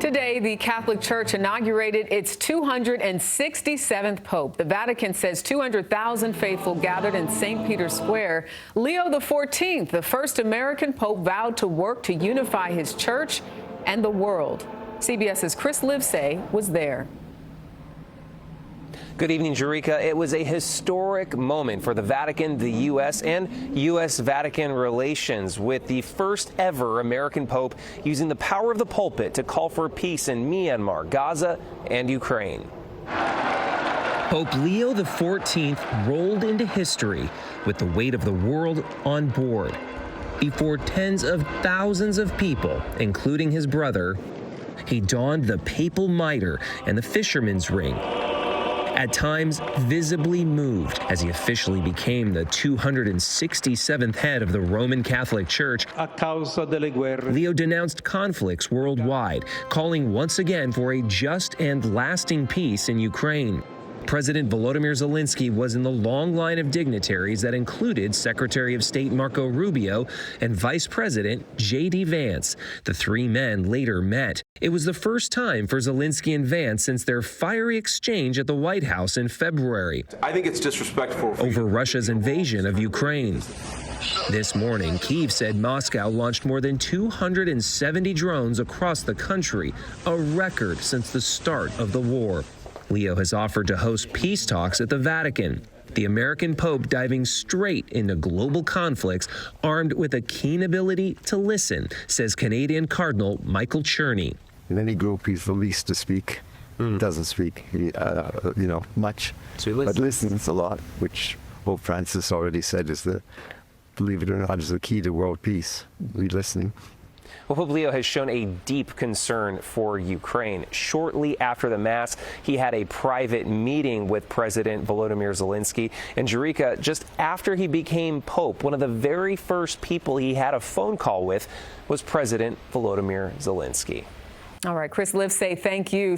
Today, the Catholic Church inaugurated its 267th Pope. The Vatican says 200,000 faithful gathered in St. Peter's Square. Leo XIV, the first American Pope, vowed to work to unify his church and the world. CBS's Chris Livesay was there. Good evening, Jerika. It was a historic moment for the Vatican, the U.S., and U.S.-Vatican relations, with the first ever American Pope using the power of the pulpit to call for peace in Myanmar, Gaza, and Ukraine. Pope Leo XIV rolled into history with the weight of the world on board. Before tens of thousands of people, including his brother, he donned the papal mitre and the fisherman's ring, at times visibly moved as he officially became the 267th head of the Roman Catholic Church. Leo denounced conflicts worldwide, calling once again for a just and lasting peace in Ukraine. President Volodymyr Zelensky was in the long line of dignitaries that included Secretary of State Marco Rubio and Vice President J.D. Vance. The three men later met. It was the first time for Zelensky and Vance since their fiery exchange at the White House in February. I think it's disrespectful over Russia's invasion of Ukraine. This morning, Kyiv said Moscow launched more than 270 drones across the country, a record since the start of the war. Leo has offered to host peace talks at the Vatican. The American Pope diving straight into global conflicts, armed with a keen ability to listen, says Canadian Cardinal Michael Cherney. In any group, he's the least to speak. Doesn't speak, much, so but listens a lot, which Pope Francis already said is believe it or not, is the key to world peace. We listening. Well, Pope Leo has shown a deep concern for Ukraine. Shortly after the Mass, he had a private meeting with President Volodymyr Zelensky. And Jerika, just after he became Pope, one of the very first people he had a phone call with was President Volodymyr Zelensky. All right, Chris Livesay, thank you.